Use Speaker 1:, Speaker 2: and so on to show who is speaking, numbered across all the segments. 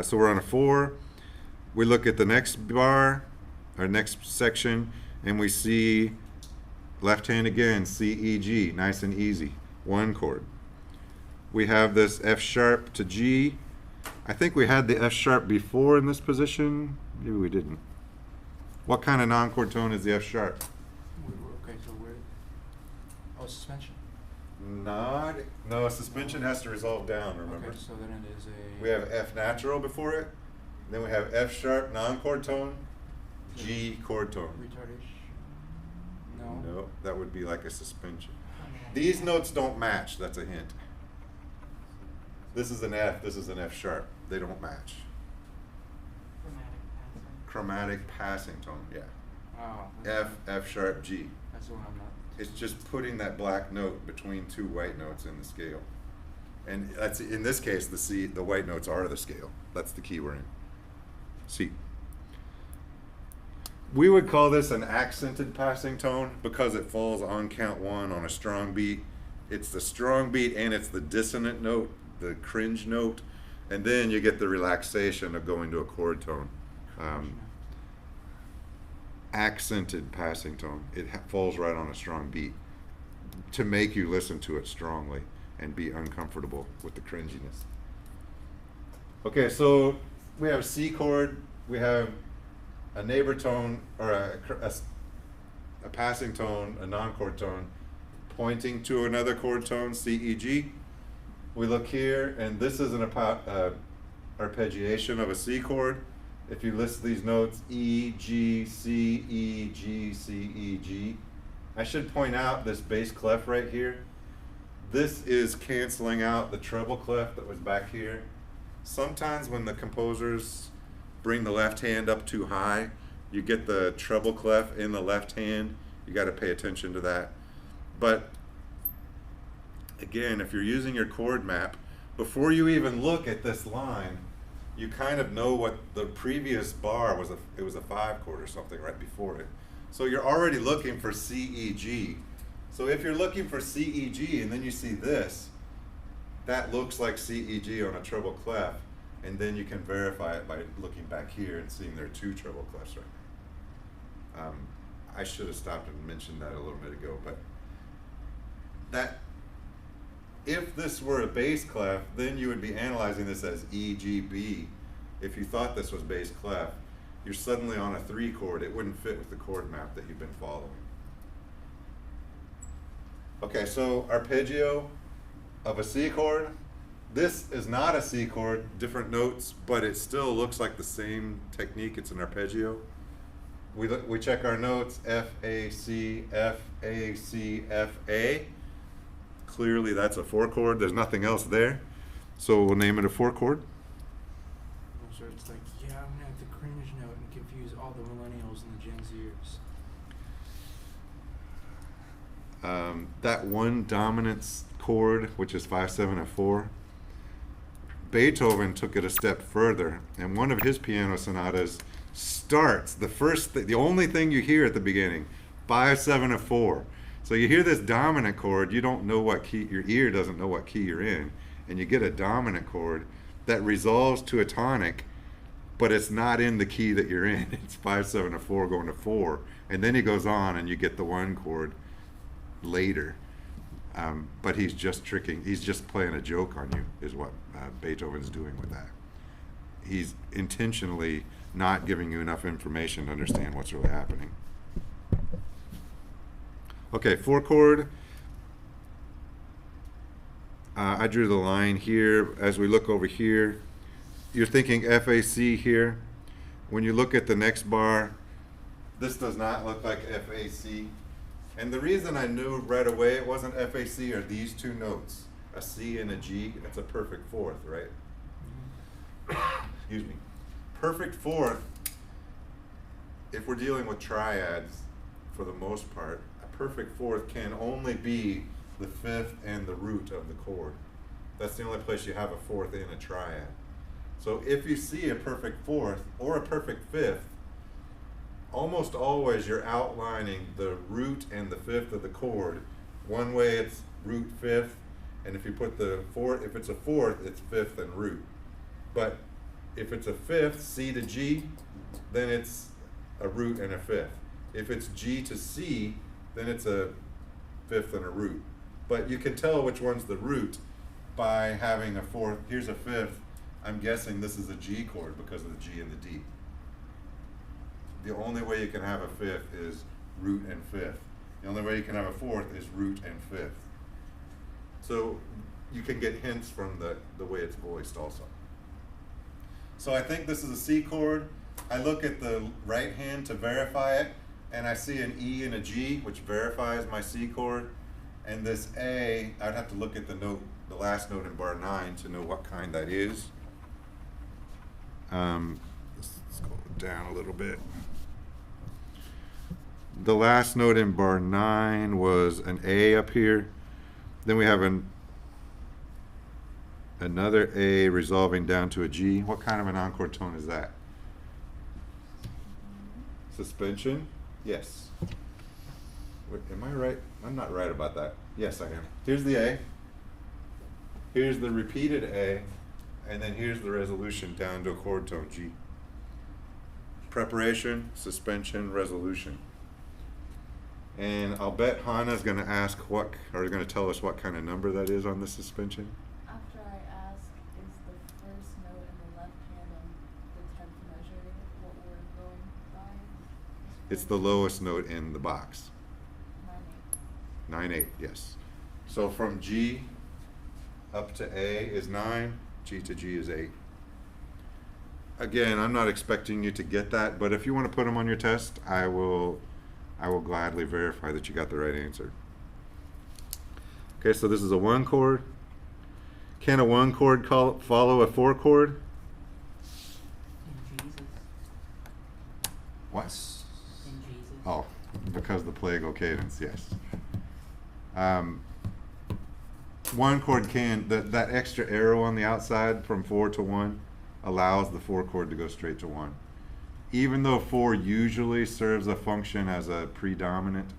Speaker 1: So we're on a 4. We look at the next bar, our next section, and we see left hand again, C, E, G, nice and easy, 1 chord. We have this F sharp to G. I think we had the F sharp before in this position. Maybe we didn't. What kind of non-chord tone is the F sharp?
Speaker 2: Okay, so we're, oh, suspension.
Speaker 1: Not, no, suspension has to resolve down, remember?
Speaker 2: Okay, so then it is a.
Speaker 1: We have F natural before it, then we have F sharp non-chord tone, G chord tone.
Speaker 2: Retardation. No.
Speaker 1: No, that would be like a suspension. These notes don't match, that's a hint. This is an F, this is an F sharp. They don't match. Chromatic passing tone, yeah.
Speaker 2: Oh.
Speaker 1: F, F sharp, G.
Speaker 2: That's the one I'm not.
Speaker 1: It's just putting that black note between 2 white notes in the scale. And that's, in this case, the C, the white notes are the scale. That's the key we're in. C. We would call this an accented passing tone because it falls on count 1 on a strong beat. It's the strong beat and it's the dissonant note, the cringe note, and then you get the relaxation of going to a chord tone. Accented passing tone. It falls right on a strong beat to make you listen to it strongly and be uncomfortable with the cringiness. Okay, so we have C chord, we have a neighbor tone, or a passing tone, a non-chord tone, pointing to another chord tone, C, E, G. We look here, and this is an arpeggiation of a C chord. If you list these notes, E, G, C, E, G, C, E, G. I should point out this bass clef right here. This is canceling out the treble clef that was back here. Sometimes when the composers bring the left hand up too high, you get the treble clef in the left hand. You got to pay attention to that. But again, if you're using your chord map, before you even look at this line, you kind of know what the previous bar was. It was a 5 chord or something right before it. So you're already looking for C, E, G. So if you're looking for C, E, G and then you see this, that looks like C, E, G on a treble clef, and then you can verify it by looking back here and seeing there are 2 treble clefs right there. I should have stopped and mentioned that a little bit ago, but that, if this were a bass clef, then you would be analyzing this as E, G, B. If you thought this was bass clef, you're suddenly on a 3 chord. It wouldn't fit with the chord map that you've been following. Okay, so arpeggio of a C chord. This is not a C chord, different notes, but it still looks like the same technique. It's an arpeggio. We check our notes, F, A, C, F, A, C, F, A. Clearly that's a 4 chord. There's nothing else there. So we'll name it a 4 chord.
Speaker 2: So it's like, yeah, I'm gonna have to cringe note and confuse all the millennials and the Gen Zers.
Speaker 1: That one dominance chord, which is 5/7 and 4, Beethoven took it a step further, and one of his piano sonatas starts the only thing you hear at the beginning, 5/7 and 4. So you hear this dominant chord, you don't know what key, your ear doesn't know what key you're in, and you get a dominant chord that resolves to a tonic, but it's not in the key that you're in. It's 5/7 and 4 going to 4, and then he goes on and you get the 1 chord later. But he's just playing a joke on you, is what Beethoven's doing with that. He's intentionally not giving you enough information to understand what's really happening. Okay, 4 chord. I drew the line here. As we look over here, you're thinking FAC here. When you look at the next bar, this does not look like FAC. And the reason I knew right away it wasn't FAC are these 2 notes, a C and a G. It's a perfect 4th, right? Excuse me. Perfect 4th, if we're dealing with triads for the most part, a perfect 4th can only be the 5th and the root of the chord. That's the only place you have a 4th in a triad. So if you see a perfect 4th or a perfect 5th, almost always you're outlining the root and the 5th of the chord. One way it's root 5th, and if you put the 4th, if it's a 4th, it's 5th and root. But if it's a fifth, C to G, then it's a root and a fifth. If it's G to C, then it's a fifth and a root. But you can tell which one's the root by having a fourth. Here's a fifth. I'm guessing this is a G chord because of the G and the D. The only way you can have a fifth is root and fifth. The only way you can have a fourth is root and fifth. So you can get hints from the way it's voiced also. So I think this is a C chord. I look at the right hand to verify it, and I see an E and a G, which verifies my C chord. And this A, I'd have to look at the note, the last note in bar 9 to know what kind that is. Let's go down a little bit. The last note in bar 9 was an A up here. Then we have another A resolving down to a G. What kind of an encore tone is that? Suspension? Yes. Wait, am I right? I'm not right about that. Yes, I am. Here's the A. Here's the repeated A. And then here's the resolution down to a chord tone, G. Preparation, suspension, resolution. And I'll bet Hannah's going to ask what, or going to tell us what kind of number that is on the suspension.
Speaker 3: After I ask, is the first note in the left hand on the 10th measure what we're going by?
Speaker 1: It's the lowest note in the box.
Speaker 3: 9/8.
Speaker 1: 9/8, yes. So from G up to A is 9, G to G is 8. Again, I'm not expecting you to get that, but if you want to put them on your test, I will gladly verify that you got the right answer. Okay, so this is a 1 chord. Can a 1 chord follow a 4 chord?
Speaker 2: In Jesus.
Speaker 1: What?
Speaker 2: In Jesus.
Speaker 1: Oh, because the plagal cadence, yes. 1 chord can, that extra arrow on the outside from 4 to 1 allows the 4 chord to go straight to 1. Even though 4 usually serves a function as a predominant,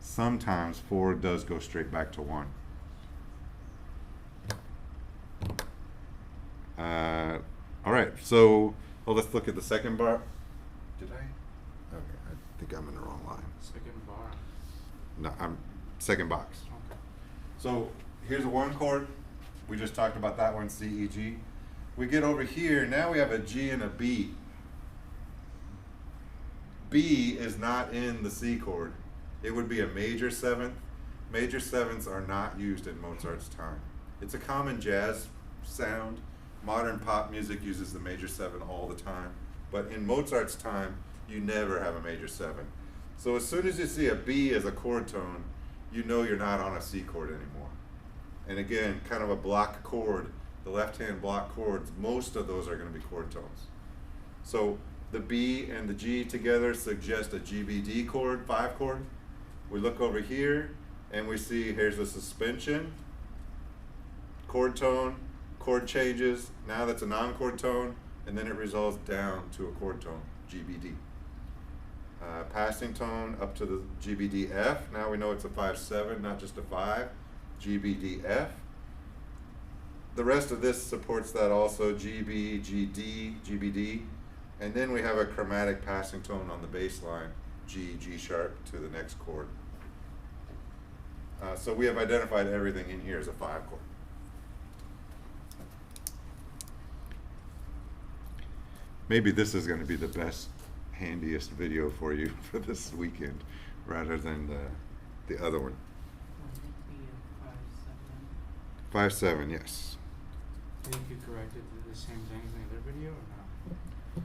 Speaker 1: sometimes 4 does go straight back to 1. All right, so let's look at the second bar. Did I? Okay, I think I'm in the wrong line.
Speaker 2: Second bar.
Speaker 1: No, I'm second box.
Speaker 2: Okay.
Speaker 1: So here's a 1 chord. We just talked about that one, C, E, G. We get over here, now we have a G and a B. B is not in the C chord. It would be a major 7th. Major 7ths are not used in Mozart's time. It's a common jazz sound. Modern pop music uses the major 7 all the time. But in Mozart's time, you never have a major 7. So as soon as you see a B as a chord tone, you know you're not on a C chord anymore. And again, kind of a block chord, the left-hand block chords, most of those are going to be chord tones. So the B and the G together suggest a GBD chord, 5 chord. We look over here and we see here's a suspension, chord tone, chord changes. Now that's a non-chord tone, and then it resolves down to a chord tone, GBD. Passing tone up to the GBD F. Now we know it's a 5/7, not just a 5. GBD F. The rest of this supports that also, GB, GD, GBD. And then we have a chromatic passing tone on the bass line, G, G sharp to the next chord. So we have identified everything in here as a 5 chord. Maybe this is going to be the best, handiest video for you for this weekend, rather than the other one. 5/7, yes.
Speaker 2: Do you think you corrected the same things in the other video or not?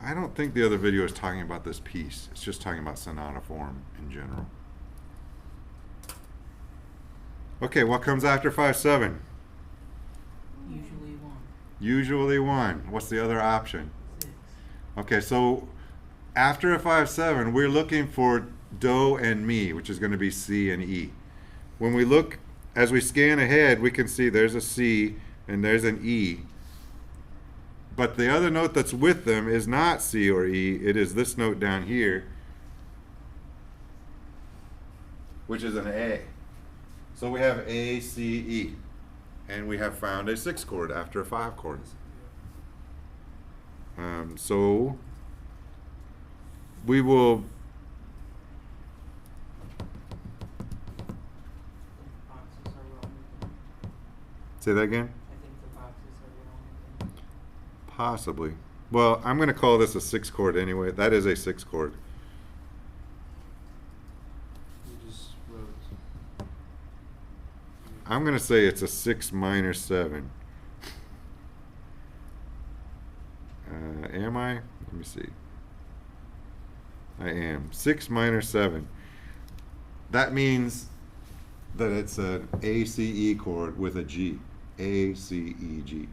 Speaker 1: I don't think the other video is talking about this piece. It's just talking about sonata form in general. Okay, what comes after 5/7?
Speaker 2: Usually 1.
Speaker 1: Usually 1. What's the other option?
Speaker 2: 6.
Speaker 1: Okay, so after a 5/7, we're looking for Do and Mi, which is going to be C and E. When we look, as we scan ahead, we can see there's a C and there's an E. But the other note that's with them is not C or E. It is this note down here, which is an A. So we have A, C, E. And we have found a 6 chord after a 5 chord. So we will.
Speaker 2: Boxes are wrong.
Speaker 1: Say that again?
Speaker 2: I think the boxes are wrong.
Speaker 1: Possibly. Well, I'm going to call this a 6 chord anyway. That is a 6 chord.
Speaker 2: You just wrote.
Speaker 1: I'm going to say it's a 6 minor 7. Am I? Let me see. I am. 6 minor 7. That means that it's an A, C, E chord with a G. A, C, E, G.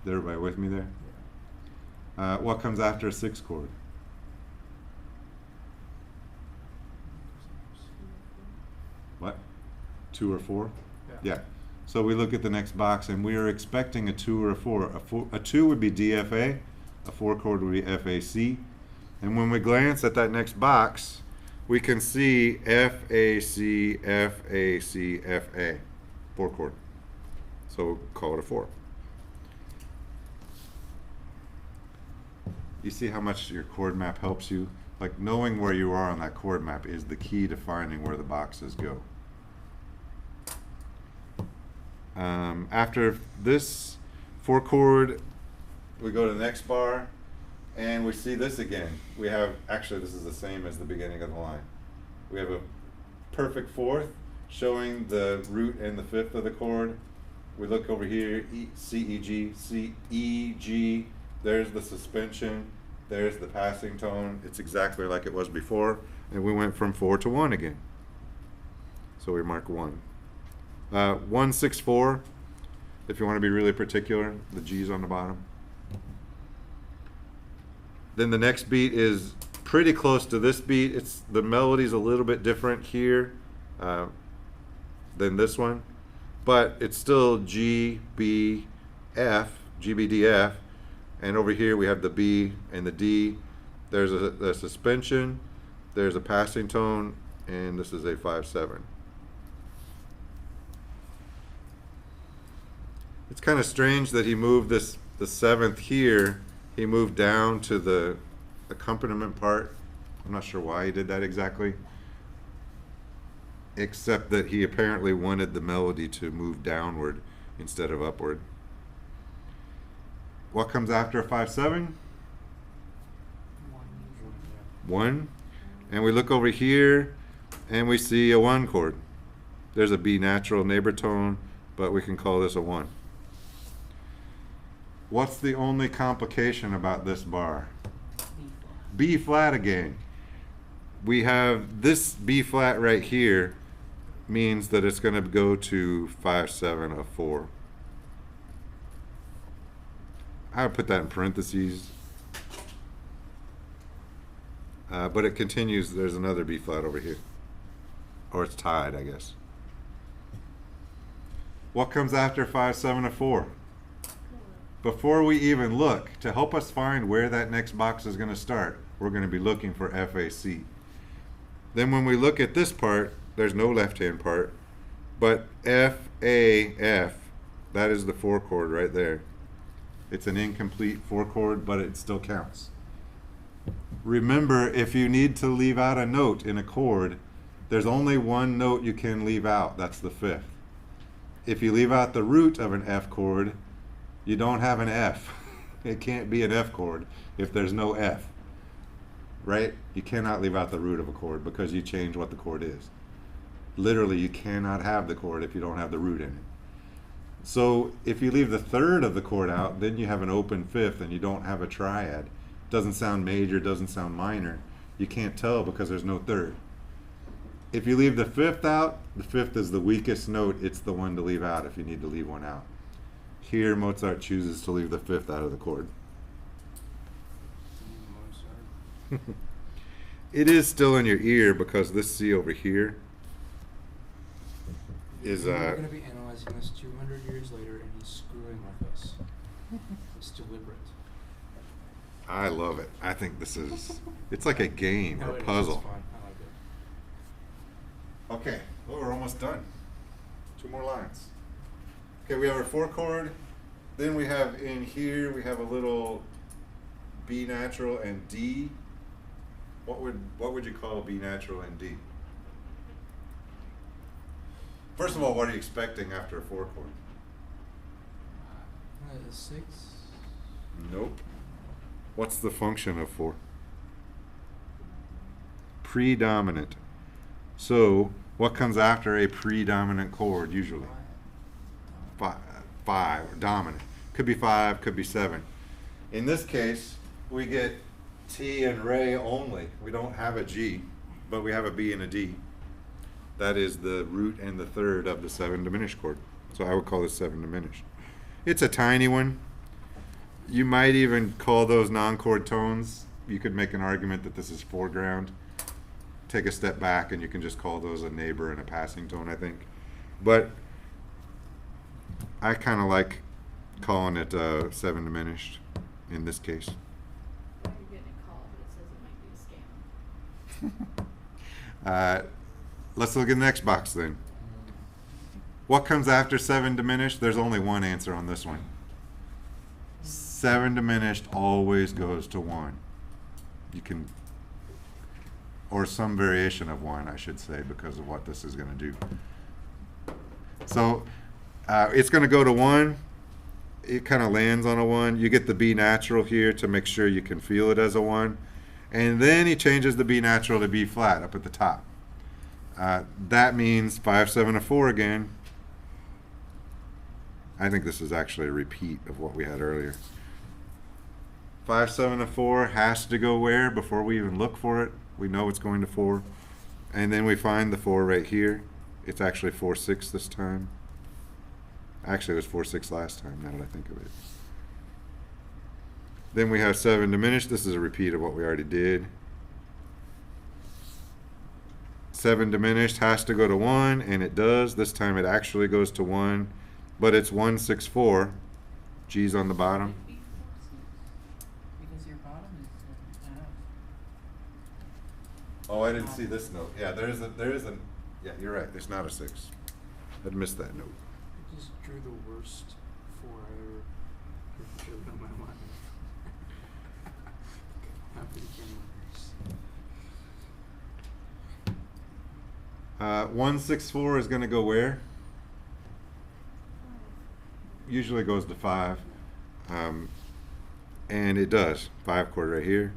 Speaker 1: Is everybody with me there? What comes after a 6 chord? What? 2 or 4? Yeah. So we look at the next box, and we are expecting a 2 or a 4. A 2 would be DFA, a 4 chord would be FAC. And when we glance at that next box, we can see FAC, FAC, FA, 4 chord. So we'll call it a 4. You see how much your chord map helps you? Like, knowing where you are on that chord map is the key to finding where the boxes go. After this 4 chord, we go to the next bar, and we see this again. We have, actually this is the same as the beginning of the line. We have a perfect 4th showing the root and the 5th of the chord. We look over here, C, E, G, C, E, G. There's the suspension, there's the passing tone. It's exactly like it was before, and we went from 4 to 1 again. So we mark 1. 1, 6, 4, if you want to be really particular, the G's on the bottom. Then the next beat is pretty close to this beat. It's the melody's a little bit different here than this one, but it's still G, B, F, G, B, D, F. And over here we have the B and the D. There's a suspension, there's a passing tone, and this is a 5/7. It's kind of strange that he moved the 7th here. He moved down to the accompaniment part. I'm not sure why he did that exactly, except that he apparently wanted the melody to move downward instead of upward. What comes after a 5/7? 1. And we look over here and we see a 1 chord. There's a B natural neighbor tone, but we can call this a 1. What's the only complication about this bar? B flat again. We have this B flat right here means that it's going to go to 5/7 of 4. I would put that in parentheses. But it continues. There's another B flat over here. Or it's tied, I guess. What comes after 5/7 of 4? Before we even look, to help us find where that next box is going to start, we're going to be looking for FAC. Then when we look at this part, there's no left-hand part, but F, A, F, that is the 4 chord right there. It's an incomplete 4 chord, but it still counts. Remember, if you need to leave out a note in a chord, there's only one note you can leave out. That's the 5th. If you leave out the root of an F chord, you don't have an F. It can't be an F chord if there's no F. Right? You cannot leave out the root of a chord because you change what the chord is. Literally, you cannot have the chord if you don't have the root in it. So if you leave the 3rd of the chord out, then you have an open 5th and you don't have a triad. Doesn't sound major, doesn't sound minor. You can't tell because there's no 3rd. If you leave the 5th out, the 5th is the weakest note. It's the one to leave out if you need to leave one out. Here, Mozart chooses to leave the 5th out of the chord.
Speaker 2: Mozart.
Speaker 1: It is still in your ear because this C over here is
Speaker 2: We're going to be analyzing this 200 years later, and he's screwing with us. It's deliberate.
Speaker 1: I love it. I think this is, it's like a game or a puzzle.
Speaker 2: It's fun. I like it.
Speaker 1: Okay, well, we're almost done. 2 more lines. Okay, we have our 4 chord. Then we have in here, we have a little B natural and D. What would you call B natural and D? First of all, what are you expecting after a 4 chord?
Speaker 2: 6.
Speaker 1: Nope. What's the function of 4? Predominant. So, what comes after a predominant chord usually? 5, dominant. Could be 5, could be 7. In this case, we get T and Re only. We don't have a G, but we have a B and a D. That is the root and the third of the 7 diminished chord. So I would call this 7 diminished. It's a tiny one. You might even call those non-chord tones. You could make an argument that this is foreground. Take a step back and you can just call those a neighbor and a passing tone, I think. But I kind of like calling it 7 diminished in this case.
Speaker 3: You're getting a call, but it says it might be a scam.
Speaker 1: Let's look at the next box then. What comes after 7 diminished? There's only one answer on this one. 7 diminished always goes to 1. You can, or some variation of 1, I should say, because of what this is going to do. So it's going to go to 1. It kind of lands on a 1. You get the B natural here to make sure you can feel it as a 1. And then he changes the B natural to B flat up at the top. That means 5, 7, a 4 again. I think this is actually a repeat of what we had earlier. 5, 7, a 4 has to go where before we even look for it? We know it's going to 4. And then we find the 4 right here. It's actually 4, 6 this time. Actually, it was 4, 6 last time, now that I think of it. Then we have 7 diminished. This is a repeat of what we already did. 7 diminished has to go to 1, and it does. This time it actually goes to 1, but it's 1, 6, 4. G's on the bottom.
Speaker 4: Because your bottom is not up.
Speaker 1: Oh, I didn't see this note. Yeah, there is a, yeah, you're right. There's not a 6. I'd missed that note.
Speaker 2: I just drew the worst 4 I ever drew in my mind. Happy gamers.
Speaker 1: 1, 6, 4 is going to go where? Usually goes to 5. And it does. 5 chord right here.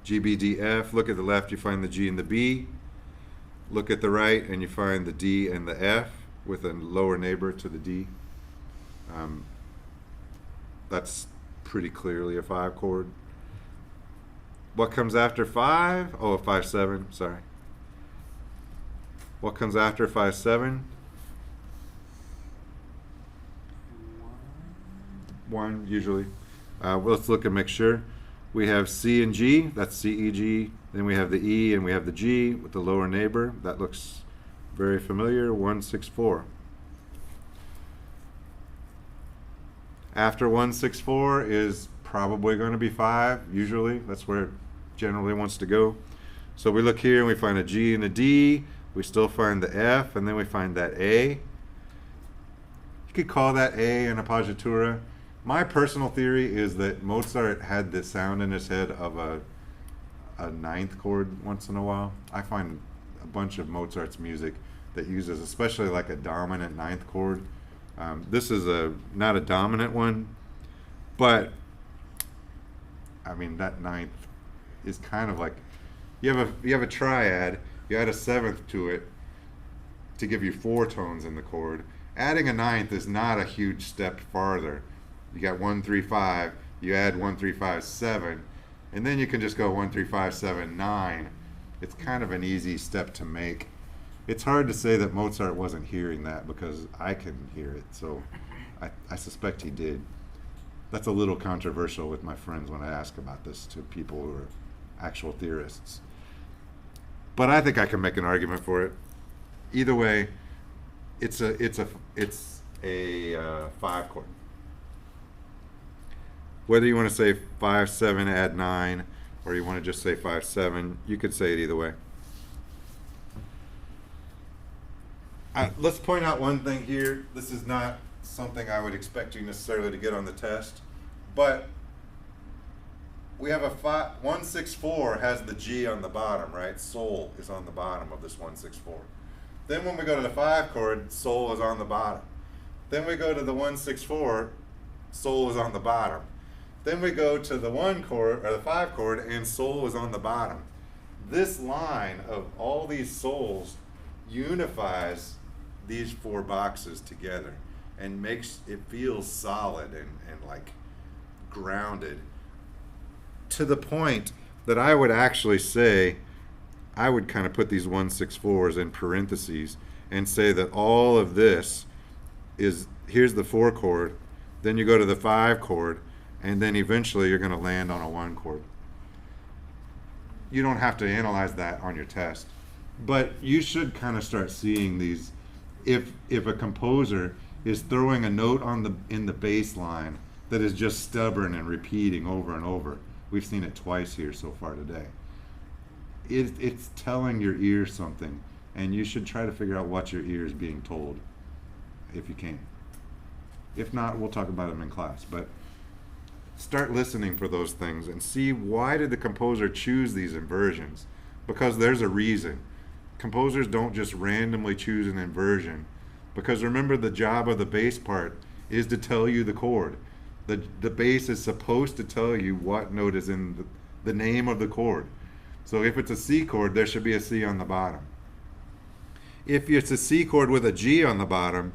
Speaker 1: G, B, D, F. Look at the left, you find the G and the B. Look at the right, and you find the D and the F with a lower neighbor to the D. That's pretty clearly a 5 chord. What comes after 5? Oh, 5, 7, sorry. What comes after 5, 7? 1 usually. Well, let's look and make sure. We have C and G, that's C, E, G. Then we have the E and we have the G with the lower neighbor. That looks very familiar. 1, 6, 4. After 1, 6, 4 is probably going to be 5, usually. That's where it generally wants to go. So we look here and we find a G and a D. We still find the F, and then we find that A. You could call that A an appoggiatura. My personal theory is that Mozart had this sound in his head of a 9th chord once in a while. I find a bunch of Mozart's music that uses especially like a dominant 9th chord. This is not a dominant one, but I mean that 9th is kind of like you have a triad. You add a 7th to it to give you 4 tones in the chord. Adding a 9th is not a huge step farther. You got 1, 3, 5. You add 1, 3, 5, 7, and then you can just go 1, 3, 5, 7, 9. It's kind of an easy step to make. It's hard to say that Mozart wasn't hearing that because I can hear it, so I suspect he did. That's a little controversial with my friends when I ask about this to people who are actual theorists. But I think I can make an argument for it. Either way, it's a 5 chord. Whether you want to say 5, 7, add 9, or you want to just say 5, 7, you could say it either way. Let's point out one thing here. This is not something I would expect you necessarily to get on the test, but we have a 164 has the G on the bottom, right? Sol is on the bottom of this 164. Then when we go to the 5 chord, Sol is on the bottom. Then we go to the 164, Sol is on the bottom. Then we go to the 1 chord or the 5 chord, and Sol is on the bottom. This line of all these sols unifies these 4 boxes together and makes it feel solid and like grounded, to the point that I would actually say, I would kind of put these 164s in parentheses and say that all of this is, here's the 4 chord, then you go to the 5 chord, and then eventually you're going to land on a 1 chord. You don't have to analyze that on your test, but you should kind of start seeing these. If a composer is throwing a note in the bass line that is just stubborn and repeating over and over, we've seen it twice here so far today. It's telling your ear something, and you should try to figure out what your ear is being told, if you can. If not, we'll talk about them in class. But start listening for those things and see, why did the composer choose these inversions? Because there's a reason. Composers don't just randomly choose an inversion, because remember, the job of the bass part is to tell you the chord. The bass is supposed to tell you what note is in the name of the chord. So if it's a C chord, there should be a C on the bottom. If it's a C chord with a G on the bottom,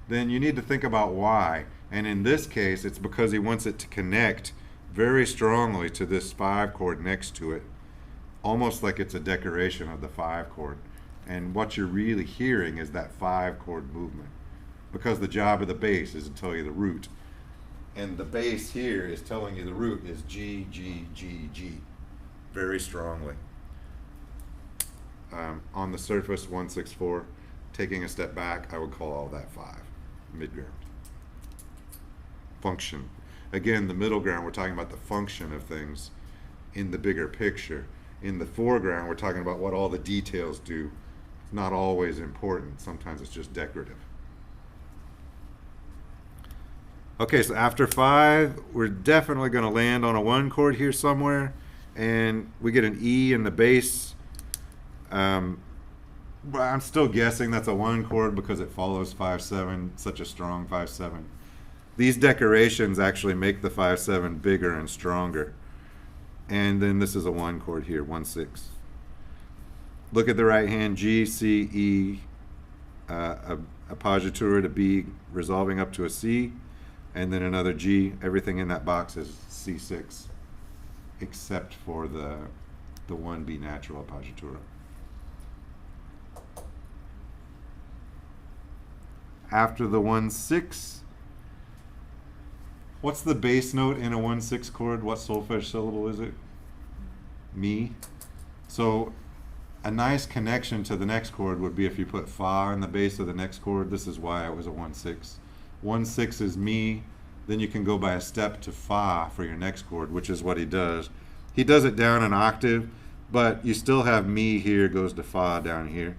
Speaker 1: then you need to think about why. And in this case, it's because he wants it to connect very strongly to this 5 chord next to it, almost like it's a decoration of the 5 chord. And what you're really hearing is that 5 chord movement, because the job of the bass is to tell you the root. And the bass here is telling you the root is G, G, G, G, very strongly. On the surface, 164. Taking a step back, I would call all that 5, midground. Function. Again, the middle ground, we're talking about the function of things in the bigger picture. In the foreground, we're talking about what all the details do. It's not always important. Sometimes it's just decorative. Okay, so after 5, we're definitely going to land on a 1 chord here somewhere, and we get an E in the bass. But I'm still guessing that's a 1 chord because it follows 5/7, such a strong 5/7. These decorations actually make the 5/7 bigger and stronger. And then this is a 1 chord here, 1/6. Look at the right hand, G, C, E, appoggiatura to B, resolving up to a C, and then another G. Everything in that box is C6, except for the 1B natural appoggiatura. After the 1/6, what's the bass note in a 1/6 chord? What solfege syllable is it? Mi. So a nice connection to the next chord would be if you put fa in the bass of the next chord. This is why it was a 1/6. 1/6 is mi. Then you can go by a step to fa for your next chord, which is what he does. He does it down an octave, but you still have mi here, goes to fa down here.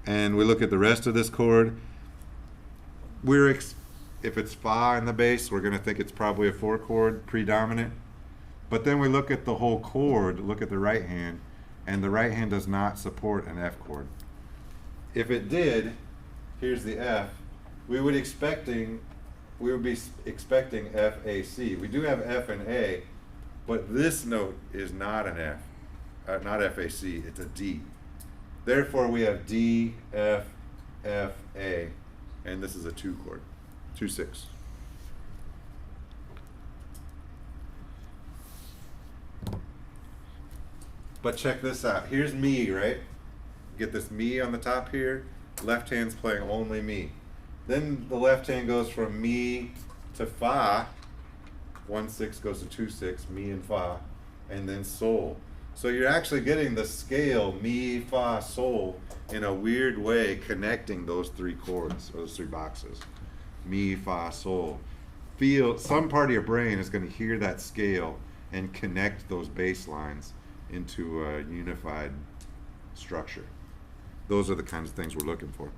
Speaker 1: And we look at the rest of this chord. If it's fa in the bass, we're going to think it's probably a 4 chord predominant. But then we look at the whole chord, look at the right hand, and the right hand does not support an F chord. If it did, here's the F, we would be expecting F, A, C. We do have F and A, but this note is not an F, not F, A, C, it's a D. Therefore, we have D, F, F, A, and this is a 2 chord, 2/6. But check this out. Here's mi, right? Get this mi on the top here. Left hand's playing only mi. Then the left hand goes from mi to fa. 1/6 goes to 2/6, mi and fa, and then sol. So you're actually getting the scale mi, fa, sol in a weird way, connecting those 3 chords, or those 3 boxes. Mi, fa, sol. Some part of your brain is going to hear that scale and connect those bass lines into a unified structure. Those are the kinds of things we're looking for.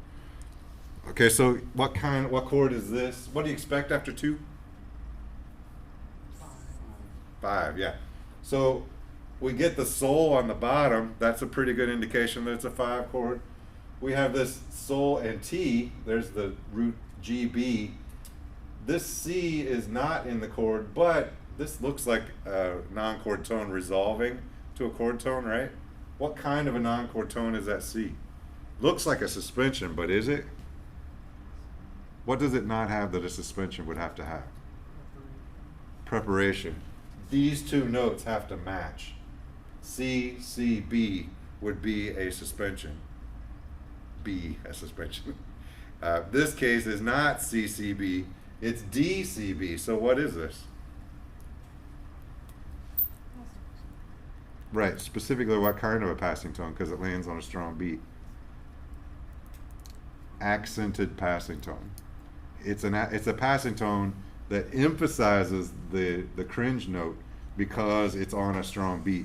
Speaker 1: Okay, so what chord is this? What do you expect after 2? 5, yeah. So we get the sol on the bottom. That's a pretty good indication that it's a 5 chord. We have this sol and T. There's the root G, B. This C is not in the chord, but this looks like a non-chord tone resolving to a chord tone, right? What kind of a non-chord tone is that C? Looks like a suspension, but is it? What does it not have that a suspension would have to have? Preparation. These two notes have to match. C, C, B would be a suspension. B, a suspension. This case is not C, C, B, it's D, C, B. So what is this? Right, specifically what kind of a passing tone, because it lands on a strong beat. Accented passing tone. It's a passing tone that emphasizes the cringe note because it's on a strong beat.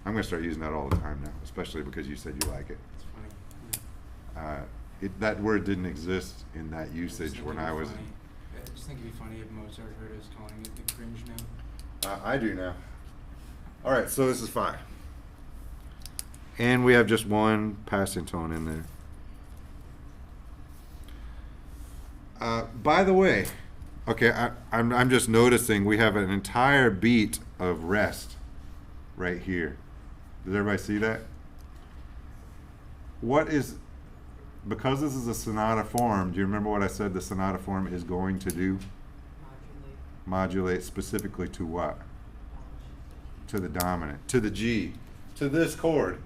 Speaker 1: I'm going to start using that all the time now, especially because you said you like it.
Speaker 2: It's funny.
Speaker 1: That word didn't exist in that usage when I was.
Speaker 2: I just think it'd be funny if Mozart heard us calling it the cringe note.
Speaker 1: I do now. All right, so this is 5. And we have just one passing tone in there. By the way, okay, I'm just noticing we have an entire beat of rest right here. Does everybody see that? Because this is a sonata form, do you remember what I said the sonata form is going to do? Modulate specifically to what? To the dominant, to the G, to this chord.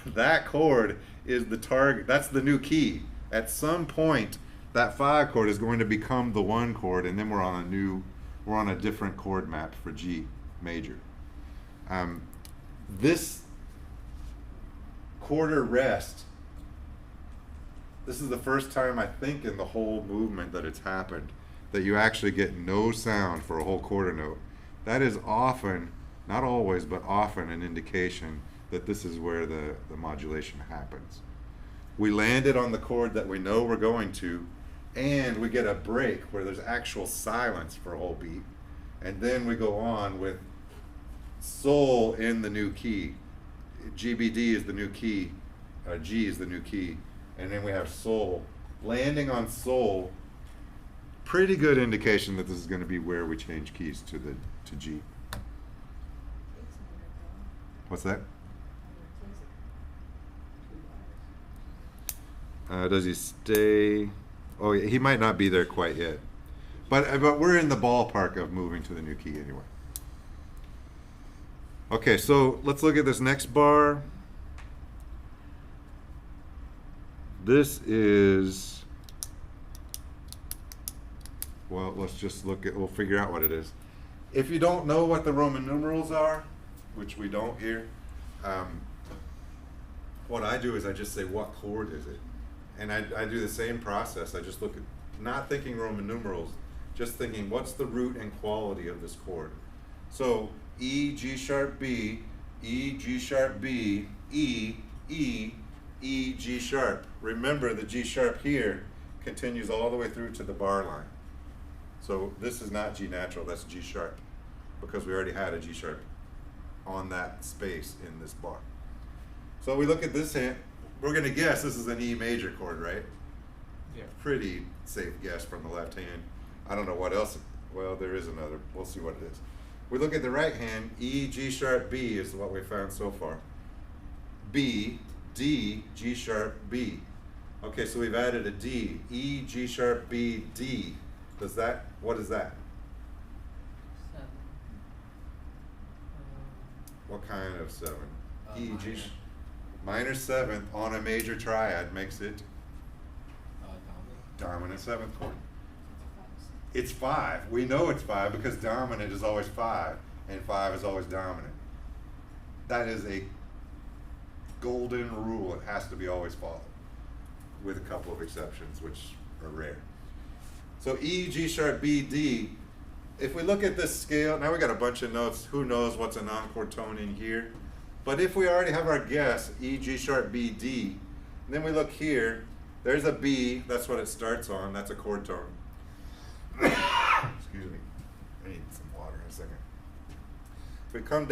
Speaker 1: That chord is the target, that's the new key. At some point, that 5 chord is going to become the 1 chord, and then we're on a different chord map for G major. This quarter rest, this is the first time I think in the whole movement that it's happened that you actually get no sound for a whole quarter note. That is often, not always, but often an indication that this is where the modulation happens. We landed on the chord that we know we're going to, and we get a break where there's actual silence for a whole beat, and then we go on with sol in the new key. GBD is the new key, G is the new key, and then we have sol. Landing on sol, pretty good indication that this is going to be where we change keys to G. What's that? Does he stay? Oh, yeah, he might not be there quite yet. But we're in the ballpark of moving to the new key anyway. Okay, so let's look at this next bar. This is, well, let's just we'll figure out what it is. If you don't know what the Roman numerals are, which we don't here, what I do is I just say, what chord is it? And I do the same process. I just look at, not thinking Roman numerals, just thinking what's the root and quality of this chord. So E, G sharp, B, E, G sharp, B, E, E, E, G sharp. Remember the G sharp here continues all the way through to the bar line. So this is not G natural, that's G sharp, because we already had a G sharp on that space in this bar. So we look at this hand, we're going to guess this is an E major chord, right?
Speaker 2: Yeah.
Speaker 1: Pretty safe guess from the left hand. I don't know what else, well, there is another, we'll see what it is. We look at the right hand, E, G sharp, B is what we found so far. B, D, G sharp, B. Okay, so we've added a D, E, G sharp, B, D. Does that, what is that?
Speaker 4: 7.
Speaker 1: What kind of 7? E, G, minor 7th on a major triad makes it dominant 7th chord. It's 5. We know it's 5 because dominant is always 5 and 5 is always dominant. That is a golden rule. It has to be always followed, with a couple of exceptions which are rare. So E, G sharp, B, D. If we look at this scale, now we got a bunch of notes. Who knows what's a non-chord tone in here? But if we already have our guess, E, G sharp, B, D, And then we look here. There's a B. That's what it starts on. That's a chord tone. Excuse me. I need some water in a second. If we come down